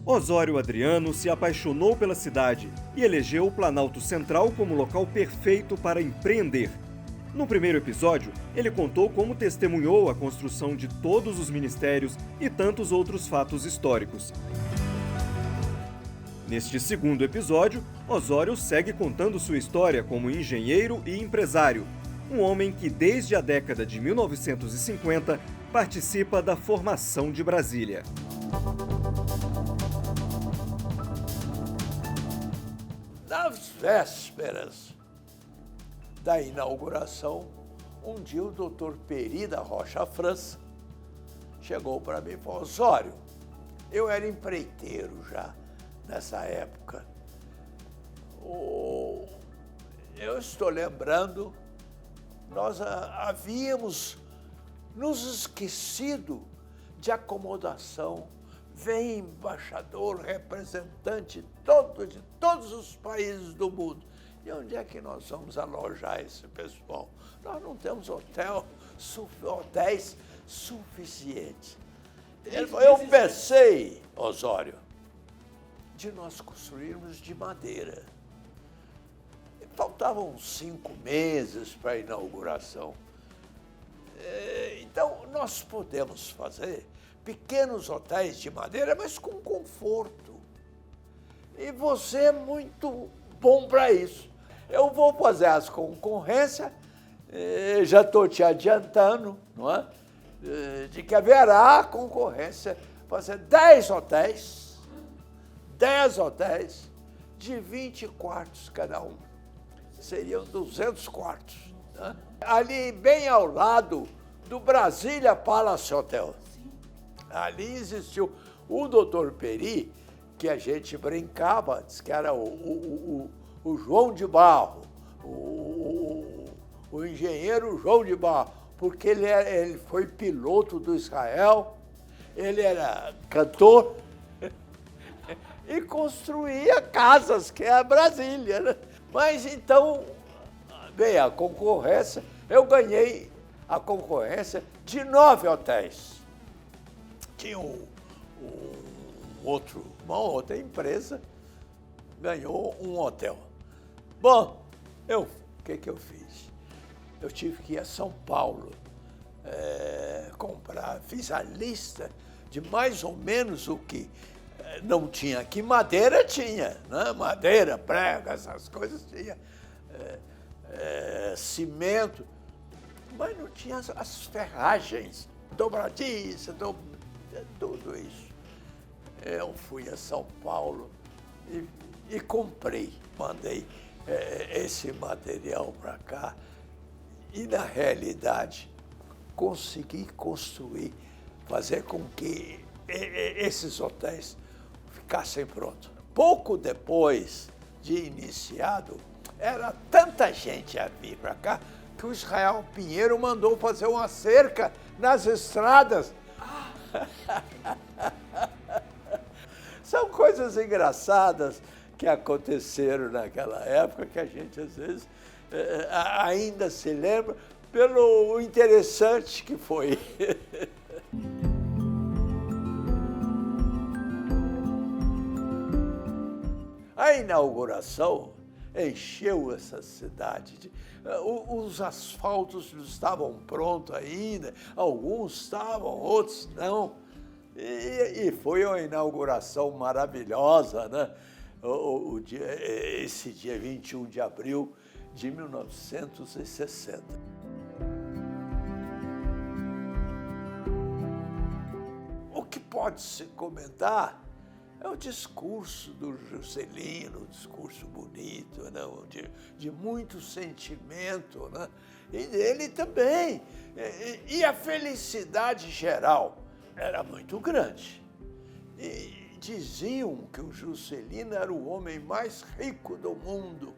Osório Adriano se apaixonou pela cidade e elegeu o Planalto Central como local perfeito para empreender. No primeiro episódio, ele contou como testemunhou a construção de todos os ministérios e tantos outros fatos históricos. Neste segundo episódio, Osório segue contando sua história como engenheiro e empresário, um homem que desde a década de 1950 participa da formação de Brasília. Nas vésperas da inauguração, um dia o doutor Peri da Rocha França chegou para mim e falou: Osório, eu era empreiteiro já nessa época. Eu estou lembrando, nós havíamos nos esquecido de acomodação. Vem embaixador, representante de todos os países do mundo. E onde é que nós vamos alojar esse pessoal? Nós não temos hotéis suficientes. Eu pensei, Osório, de nós construirmos de madeira. Faltavam 5 meses para a inauguração. Então, nós podemos fazer pequenos hotéis de madeira, mas com conforto. E você é muito bom para isso. Eu vou fazer as concorrências, já estou te adiantando, não é? De que haverá concorrência, fazer 10 hotéis de 20 quartos cada um. Seriam 200 quartos. Né? Ali, bem ao lado do Brasília Palace Hotel. Ali existiu o doutor Peri, que a gente brincava, disse que era o João de Barro, o engenheiro João de Barro, porque ele foi piloto do Israel, ele era cantor e construía casas, que é a Brasília. Né? Mas então, veio a concorrência, eu ganhei a concorrência de 9 hotéis. Tinha uma outra empresa, ganhou um hotel. Bom, o que eu fiz? Eu tive que ir a São Paulo comprar, fiz a lista de mais ou menos o que não tinha aqui. Madeira tinha, né? Madeira, prego, essas coisas tinha. Cimento, mas não tinha as ferragens, dobradiça, tudo isso. Eu fui a São Paulo e comprei, mandei esse material para cá e, na realidade, consegui construir, fazer com que esses hotéis ficassem prontos. Pouco depois de iniciado, era tanta gente a vir para cá que o Israel Pinheiro mandou fazer uma cerca nas estradas. São coisas engraçadas que aconteceram naquela época que a gente, às vezes, ainda se lembra pelo interessante que foi. A inauguração encheu essa cidade. Os asfaltos não estavam prontos ainda, alguns estavam, outros não. E foi uma inauguração maravilhosa, né? Esse dia 21 de abril de 1960. O que pode se comentar é o discurso do Juscelino, um discurso bonito, né? de muito sentimento, né? E dele também. E a felicidade geral era muito grande. E diziam que o Juscelino era o homem mais rico do mundo.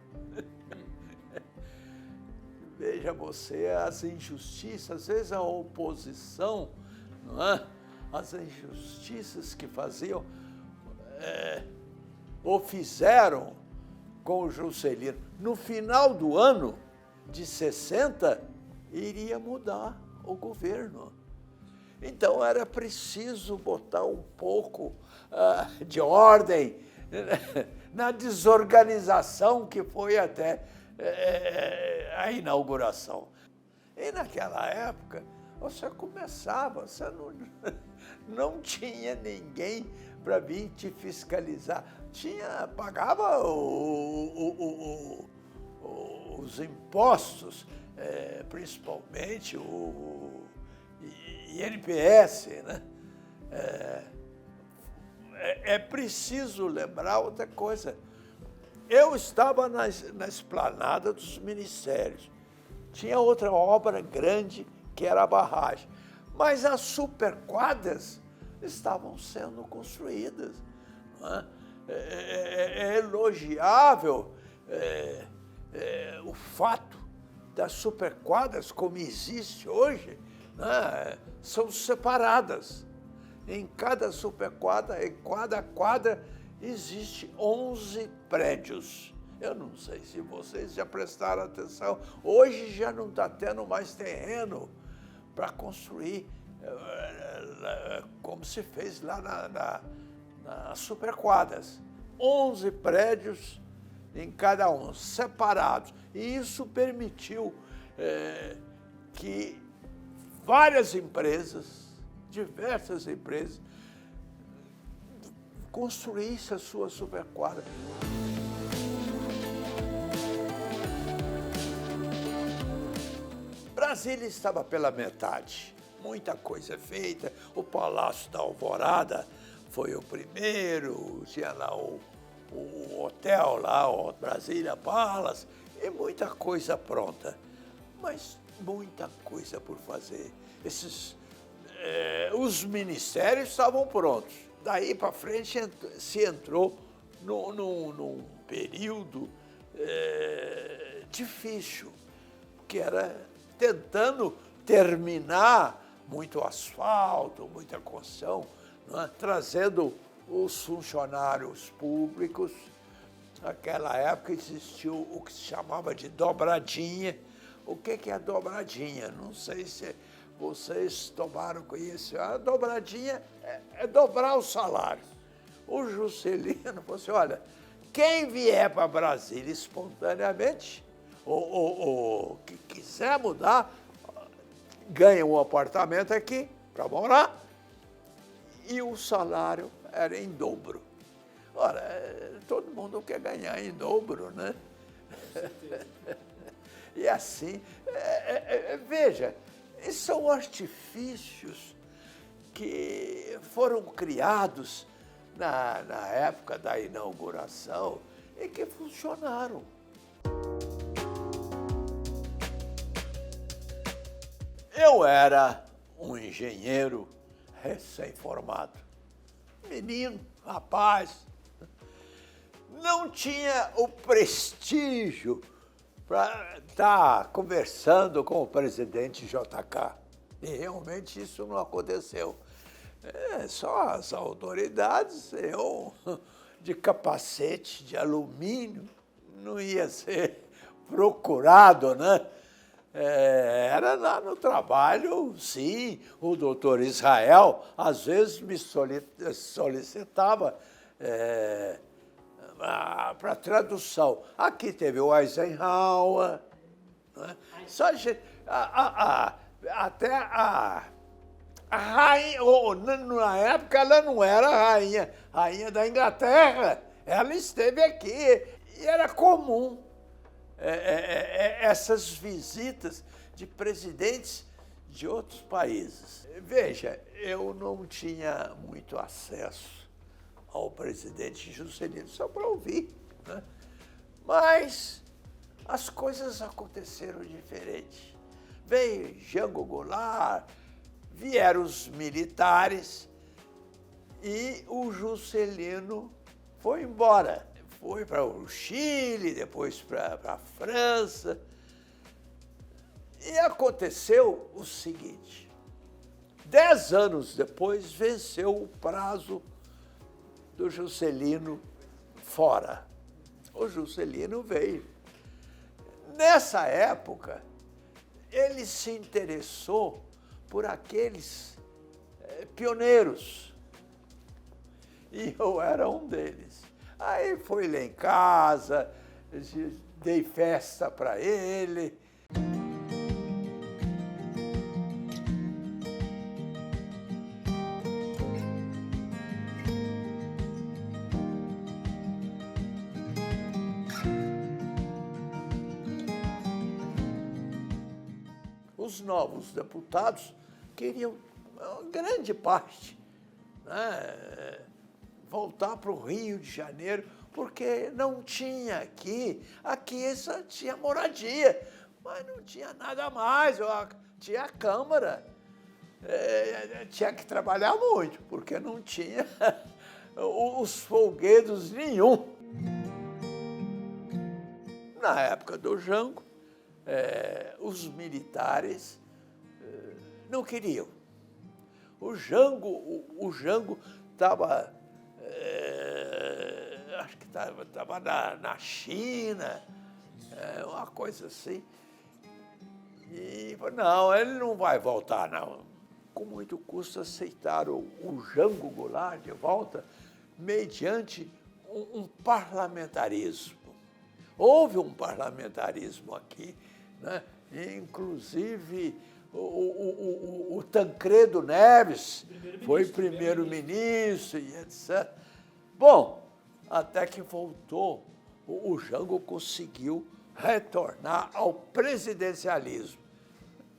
Veja você, as injustiças, às vezes a oposição, não é? as injustiças que faziam ou fizeram com o Juscelino. No final do ano de 60, iria mudar o governo. Então era preciso botar um pouco de ordem na desorganização que foi até a inauguração. E naquela época, você começava, você não tinha ninguém para vir te fiscalizar. Pagava os impostos, principalmente o INPS, né? É preciso lembrar outra coisa. Eu estava na esplanada dos ministérios. Tinha outra obra grande que era a barragem. Mas as superquadras estavam sendo construídas. Não é? É elogiável o fato das superquadras, como existe hoje, né? São separadas. Em cada superquadra, em cada quadra, existe 11 prédios. Eu não sei se vocês já prestaram atenção. Hoje já não está tendo mais terreno para construir, como se fez lá nas superquadras. 11 prédios em cada um, separados. E isso permitiu que várias empresas, diversas empresas, construíssem a sua superquadra. Brasília estava pela metade, muita coisa feita. O Palácio da Alvorada foi o primeiro, tinha lá o hotel lá, o Brasília Palace, e muita coisa pronta, mas muita coisa por fazer. Os ministérios estavam prontos. Daí para frente se entrou num período difícil, que era tentando terminar muito asfalto, muita construção, não é? Trazendo os funcionários públicos. Naquela época existiu o que se chamava de dobradinha. O que é a dobradinha? Não sei se vocês tomaram conhecimento. A dobradinha é dobrar o salário. O Juscelino falou assim, olha, quem vier para Brasília espontaneamente, ou que quiser mudar, ganha um apartamento aqui para morar, e o salário era em dobro. Ora, todo mundo quer ganhar em dobro, né? E assim, veja, são artifícios que foram criados na época da inauguração e que funcionaram. Eu era um engenheiro recém-formado, menino, rapaz, não tinha o prestígio para estar conversando com o presidente JK. E realmente isso não aconteceu. Só as autoridades, eu de capacete de alumínio, não ia ser procurado, né? Era lá no trabalho, sim, o doutor Israel às vezes me solicitava para tradução. Aqui teve o Eisenhower, né? Só até a rainha, na época ela não era rainha da Inglaterra, ela esteve aqui e era comum essas visitas de presidentes de outros países. Veja, eu não tinha muito acesso ao presidente Juscelino, só para ouvir, né? Mas as coisas aconteceram diferente. Veio Jango Goulart, vieram os militares e o Juscelino foi embora. Foi para o Chile, depois para a França. E aconteceu o seguinte, 10 anos depois, venceu o prazo do Juscelino fora. O Juscelino veio. Nessa época, ele se interessou por aqueles pioneiros. E eu era um deles. Aí foi lá em casa, dei festa para ele. Os novos deputados queriam, grande parte, né, voltar para o Rio de Janeiro, porque não tinha aqui só tinha moradia, mas não tinha nada mais, tinha a Câmara, tinha que trabalhar muito, porque não tinha os folguedos nenhum. Na época do Jango, os militares não queriam. O Jango estava, acho que estava na China, uma coisa assim. E não, ele não vai voltar, não. Com muito custo aceitaram o Jango Goulart de volta, mediante um parlamentarismo. Houve um parlamentarismo aqui, né? Inclusive o Tancredo Neves foi primeiro-ministro e etc. Bom, até que voltou, o Jango conseguiu retornar ao presidencialismo.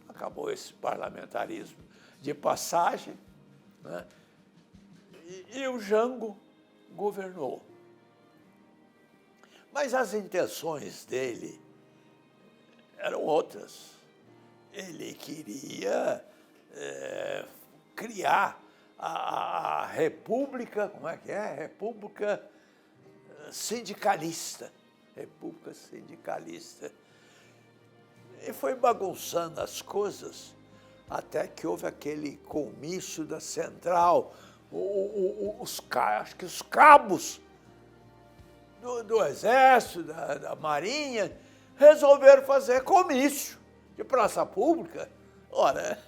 Acabou esse parlamentarismo de passagem, né? E o Jango governou. Mas as intenções dele eram outras. Ele queria criar a República, como é que é? República Sindicalista. República Sindicalista. E foi bagunçando as coisas, até que houve aquele comício da Central, acho que os cabos do Exército, da Marinha, resolveram fazer comício de praça pública. Ora,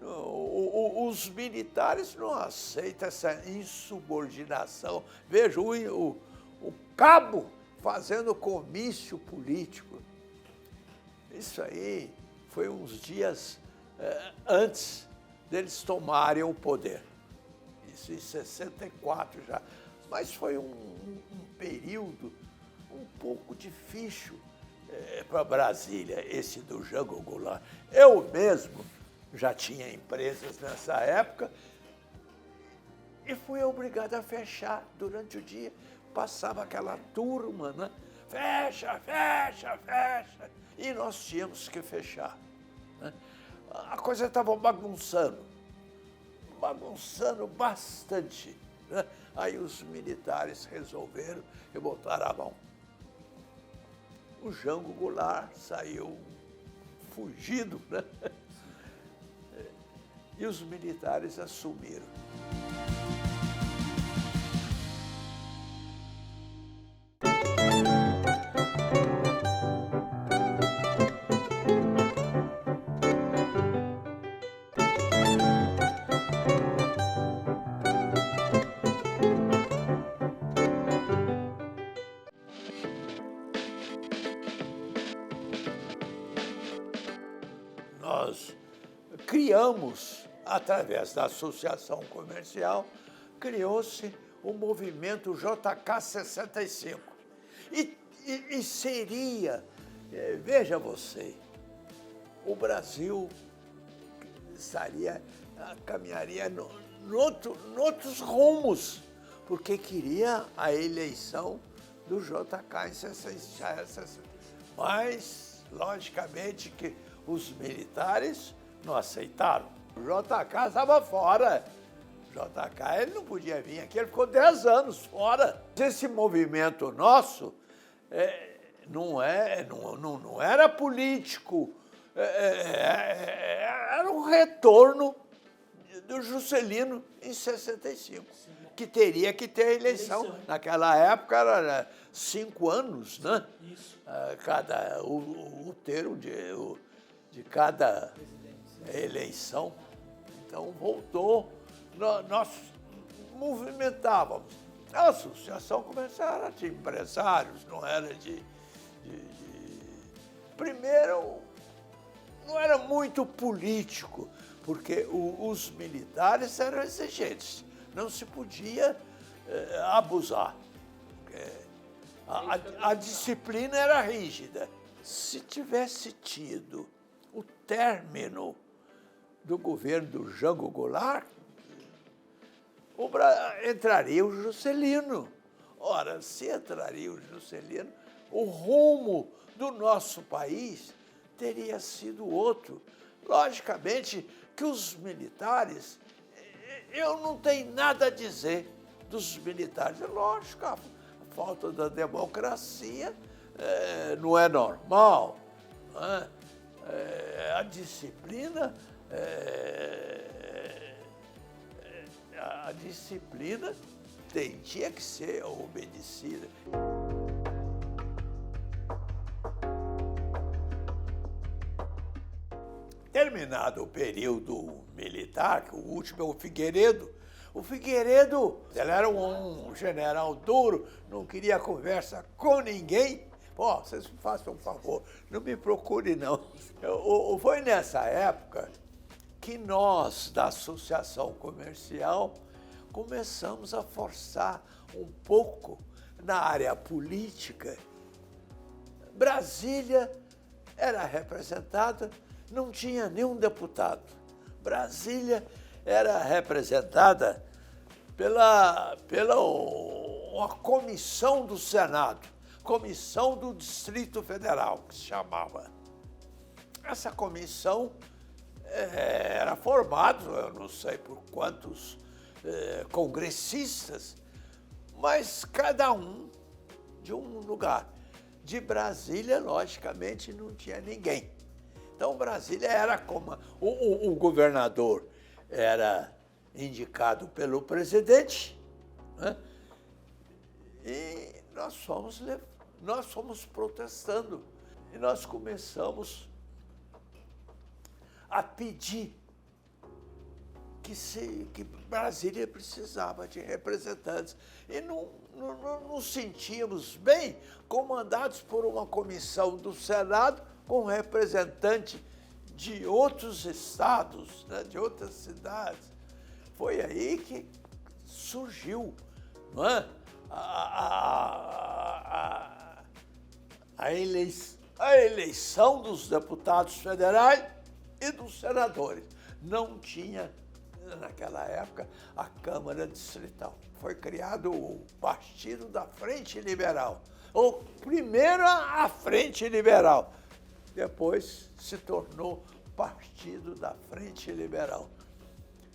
os militares não aceitam essa insubordinação. Veja, o cabo fazendo comício político. Isso aí foi uns dias antes deles tomarem o poder. Isso em 64 já. Mas foi um período um pouco difícil para Brasília, esse do Jango Goulart. Eu mesmo já tinha empresas nessa época e fui obrigado a fechar durante o dia. Passava aquela turma, né? Fecha, fecha, fecha. E nós tínhamos que fechar, né? A coisa estava bagunçando bastante, né? Aí os militares resolveram e botaram a mão. O Jango Goulart saiu fugido, né? E os militares assumiram. Nós criamos, através da associação comercial, criou-se o movimento JK 65. E seria, veja você, o Brasil caminharia noutros rumos, porque queria a eleição do JK em 66. Mas, logicamente, que os militares não aceitaram. O JK estava fora. O JK ele não podia vir aqui, ele ficou 10 anos fora. Esse movimento nosso não era político, era um retorno do Juscelino em 65, que teria que ter eleição. Naquela época era 5 anos, né? O termo de cada eleição. Então voltou, nós movimentávamos. A associação comercial era de empresários, não era Primeiro, não era muito político, porque os militares eram exigentes, não se podia abusar. A disciplina era rígida. Se tivesse tido o término do governo do Jango Goulart, entraria o Juscelino. Ora, se entraria o Juscelino, o rumo do nosso país teria sido outro. Logicamente que os militares, eu não tenho nada a dizer dos militares. É lógico, a falta da democracia não é normal. Não é? A disciplina tinha que ser obedecida. Terminado o período militar, que o último é o Figueiredo, ele era um general duro, não queria conversa com ninguém. Pô, vocês me façam um favor, não me procure não. Foi nessa época que nós, da Associação Comercial, começamos a forçar um pouco na área política. Brasília era representada, não tinha nenhum deputado. Brasília era representada pela uma comissão do Senado, Comissão do Distrito Federal, que se chamava. Essa comissão era formada, eu não sei por quantos congressistas, mas cada um de um lugar. De Brasília, logicamente, não tinha ninguém. Então, Brasília era como... O governador era indicado pelo presidente, né? E nós fomos protestando. E nós começamos a pedir que Brasília precisava de representantes. E não nos sentíamos bem comandados por uma comissão do Senado com representante de outros estados, né, de outras cidades. Foi aí que surgiu, não é? A eleição dos deputados federais e dos senadores. Não tinha, naquela época, a Câmara Distrital. Foi criado o Partido da Frente Liberal. Primeiro a Frente Liberal, depois se tornou Partido da Frente Liberal.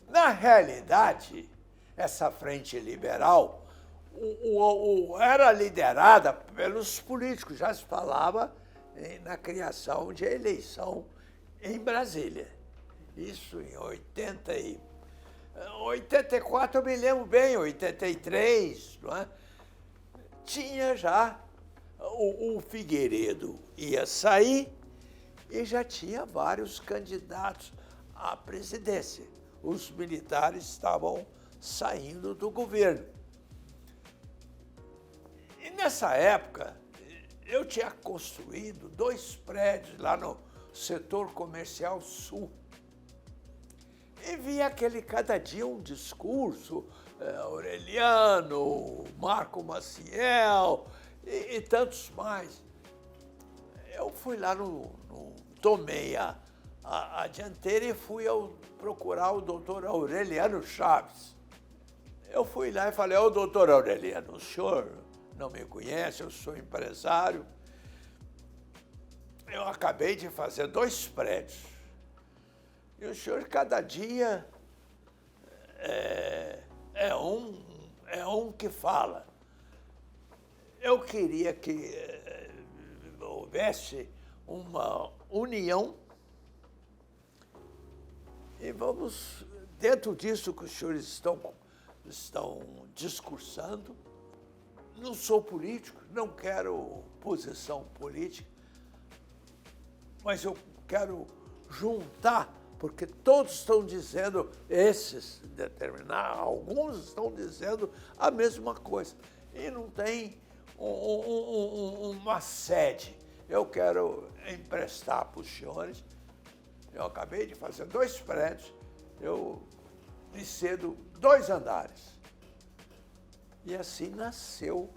Na realidade, essa Frente Liberal era liderada pelos políticos. Já se falava na criação de eleição em Brasília. Isso em 84, eu me lembro bem, 83, não é? Tinha já, o Figueiredo ia sair e já tinha vários candidatos à presidência. Os militares estavam saindo do governo. E nessa época, eu tinha construído 2 prédios lá no setor comercial sul. E via cada dia um discurso, Aureliano, Marco Maciel e tantos mais. Eu fui lá tomei a dianteira e fui procurar o doutor Aureliano Chaves. Eu fui lá e falei, doutor Aureliano, o senhor não me conhece, eu sou empresário. Eu acabei de fazer 2 prédios. E o senhor, cada dia, é um que fala. Eu queria que houvesse uma união e vamos dentro disso que os senhores estão discursando, não sou político, não quero posição política, mas eu quero juntar, porque todos estão dizendo, alguns estão dizendo a mesma coisa. E não tem uma sede. Eu quero emprestar para os senhores. Eu acabei de fazer 2 prédios, eu lhe cedo 2 andares. E assim nasceu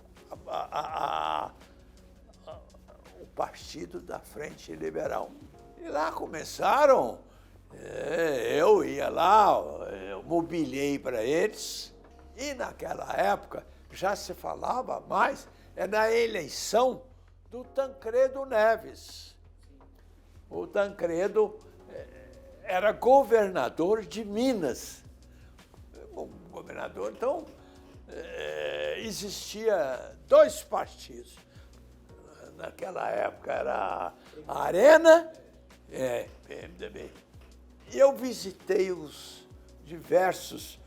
o Partido da Frente Liberal. E lá começaram, eu ia lá, eu mobiliei para eles, e naquela época já se falava mais na eleição do Tancredo Neves. O Tancredo era governador de Minas. O governador, então, existia 2 partidos. Naquela época era a Arena, PMDB. E eu visitei os diversos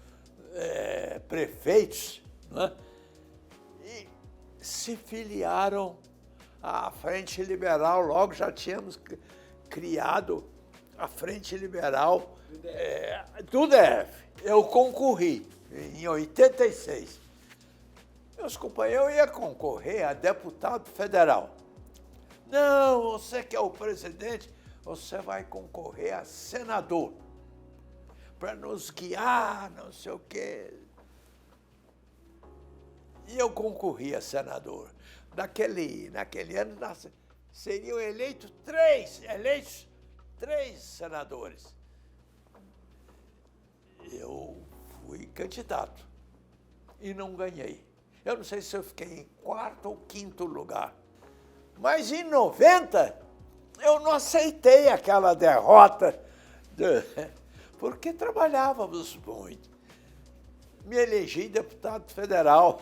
prefeitos, né? E se filiaram à Frente Liberal. Logo já tínhamos criado a Frente Liberal do DF. Eu concorri em 86. Meus companheiros, eu ia concorrer a deputado federal. Não, você que é o presidente, você vai concorrer a senador, para nos guiar, não sei o quê. E eu concorri a senador. Naquele ano seriam eleitos três senadores. Eu fui candidato e não ganhei. Eu não sei se eu fiquei em 4º ou 5º lugar. Mas em 90, eu não aceitei aquela derrota, porque trabalhávamos muito. Me elegi deputado federal.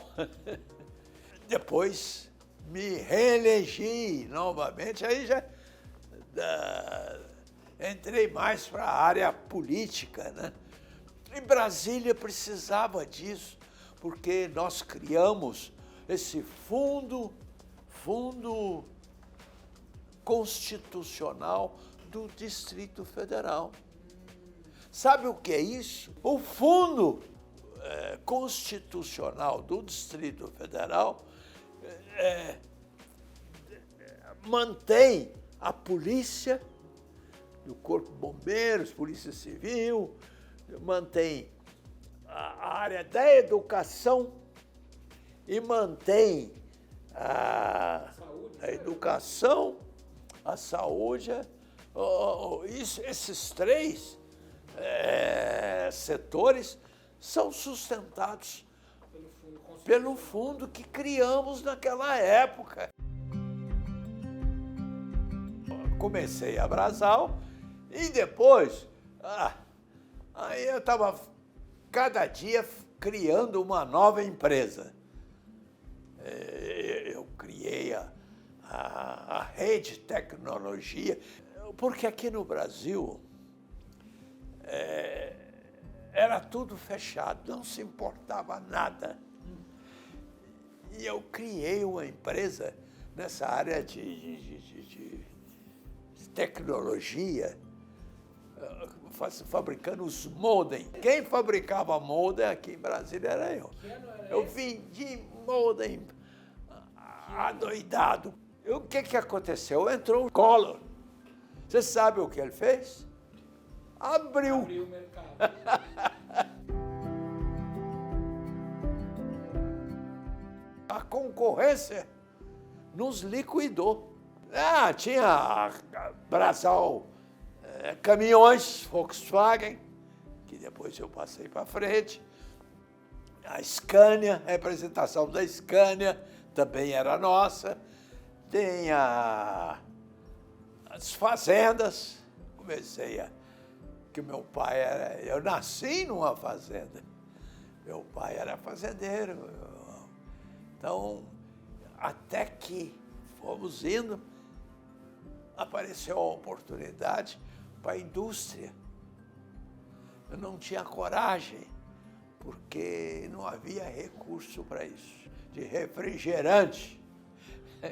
Depois me reelegi novamente, aí já entrei mais para a área política, né? E Brasília precisava disso, porque nós criamos esse fundo constitucional do Distrito Federal. Sabe o que é isso? O Fundo Constitucional do Distrito Federal mantém a polícia, o Corpo de Bombeiros, Polícia Civil, mantém a área da educação e mantém a educação, a saúde. Esses 3 setores são sustentados pelo fundo que criamos naquela época. Comecei a Brasal e depois, aí eu estava cada dia criando uma nova empresa. Eu criei a Rede Tecnologia, porque aqui no Brasil era tudo fechado, não se importava nada. E eu criei uma empresa nessa área de tecnologia, fabricando os modem. Quem fabricava modem aqui em Brasília era eu. Eu vendi modem adoidado. E o que aconteceu? Entrou o Collor. Você sabe o que ele fez? Abriu o mercado. A concorrência nos liquidou. Tinha Brasal Caminhões, Volkswagen, que depois eu passei para frente. A Scania, a representação da Scania também era nossa. Tem as fazendas. Que meu pai era... Eu nasci numa fazenda. Meu pai era fazendeiro. Então, até que fomos indo, apareceu a oportunidade para a indústria. eu não tinha coragem, porque não havia recurso para isso. De refrigerante,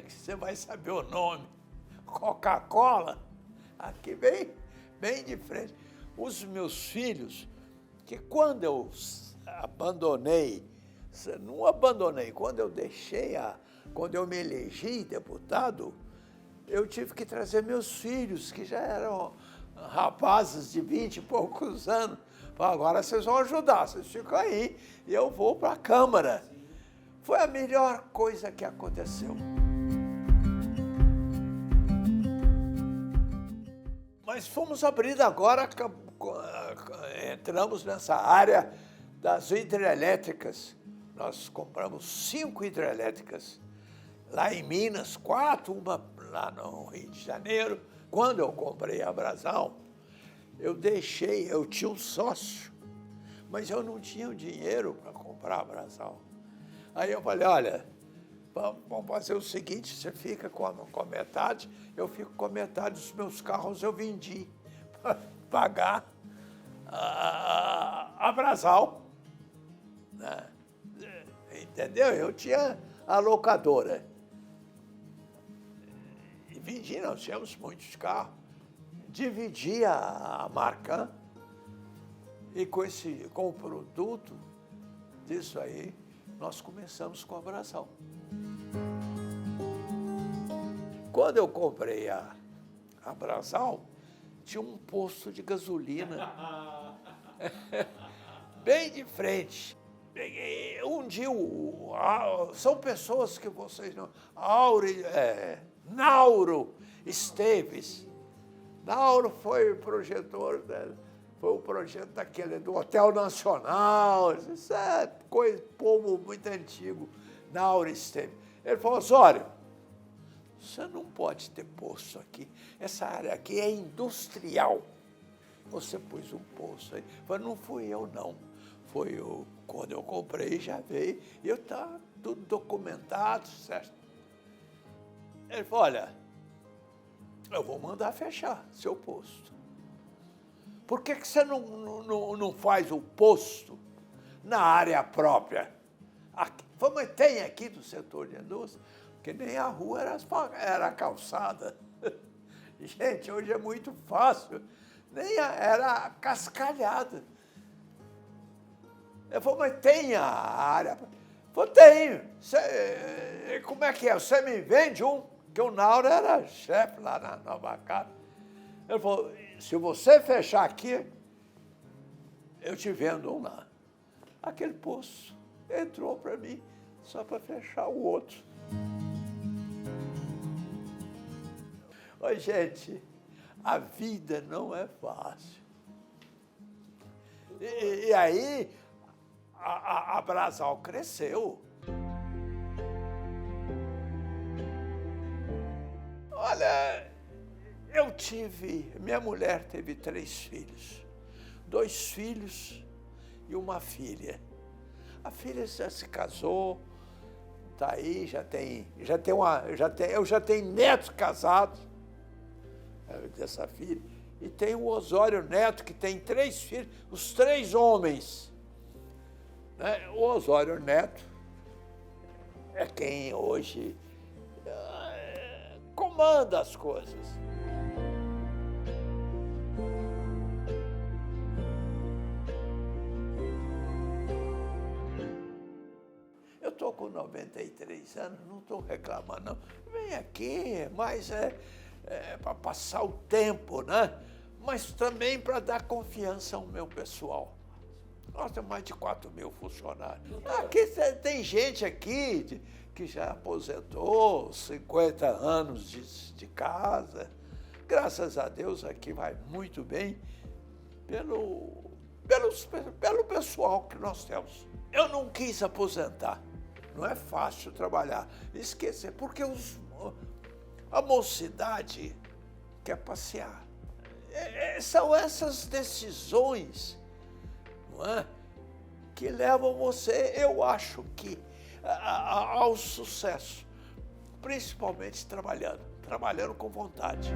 você vai saber o nome, Coca-Cola, aqui bem de frente. Os meus filhos, que quando eu abandonei, não abandonei, quando eu me elegi deputado, eu tive que trazer meus filhos, que já eram rapazes de 20 e poucos anos. Falei, agora vocês vão ajudar, vocês ficam aí e eu vou para a Câmara. Foi a melhor coisa que aconteceu. Mas fomos abrindo agora, entramos nessa área das hidrelétricas. Nós compramos 5 hidrelétricas, lá em Minas, 4, uma lá no Rio de Janeiro. Quando eu comprei a Brasal, eu tinha um sócio, mas eu não tinha o dinheiro para comprar a Brasal. Aí eu falei, olha, vamos fazer o seguinte, você fica com a metade, eu fico com a metade dos meus carros, eu vendi para pagar a Brasal. Né? Entendeu? Eu tinha a locadora. E vendi, nós tínhamos muitos carros. Dividia a marca e com o produto disso aí, nós começamos com a Brasal. Quando eu comprei a Brasal, tinha um posto de gasolina bem de frente. Um dia, são pessoas que vocês não... Nauro Esteves. Nauro foi o projetor, foi o projeto do Hotel Nacional, isso é povo muito antigo, Nauro Esteves. Ele falou, Osório, você não pode ter poço aqui, essa área aqui é industrial. Você pôs um poço aí. Eu falei, não fui eu não, foi quando eu comprei já veio, e está tudo documentado, certo? Ele falou, olha, eu vou mandar fechar seu posto. Por que você não faz o posto na área própria? Aqui, mas tem aqui do setor de indústria, porque nem a rua era calçada. Gente, hoje é muito fácil, era cascalhada. Eu falei, mas tem a área? Eu falei, tenho. Como é que é? Você me vende um? Porque o Nauro era chefe lá na Nova Casa. Ele falou, se você fechar aqui, eu te vendo um lá. Aquele poço entrou para mim, só para fechar o outro. Oi, gente, a vida não é fácil. E aí, a Brasal cresceu. Olha, minha mulher teve 3 filhos, 2 filhos e uma filha. A filha já se casou, está aí, eu já tenho netos casados dessa filha, e tem o Osório Neto, que tem 3 filhos, os 3 homens. Né? O Osório Neto é quem hoje comanda as coisas. Eu estou com 93 anos, não estou reclamando, não. Vem aqui, mas é para passar o tempo, né? Mas também para dar confiança ao meu pessoal. Nós temos mais de 4.000 funcionários. Aqui tem gente aqui que já aposentou, 50 anos de casa. Graças a Deus aqui vai muito bem pelo pessoal que nós temos. Eu não quis aposentar. Não é fácil trabalhar. Esquecer, porque a mocidade quer passear. São essas decisões, não é, que levam você, eu acho que, ao sucesso, principalmente trabalhando com vontade.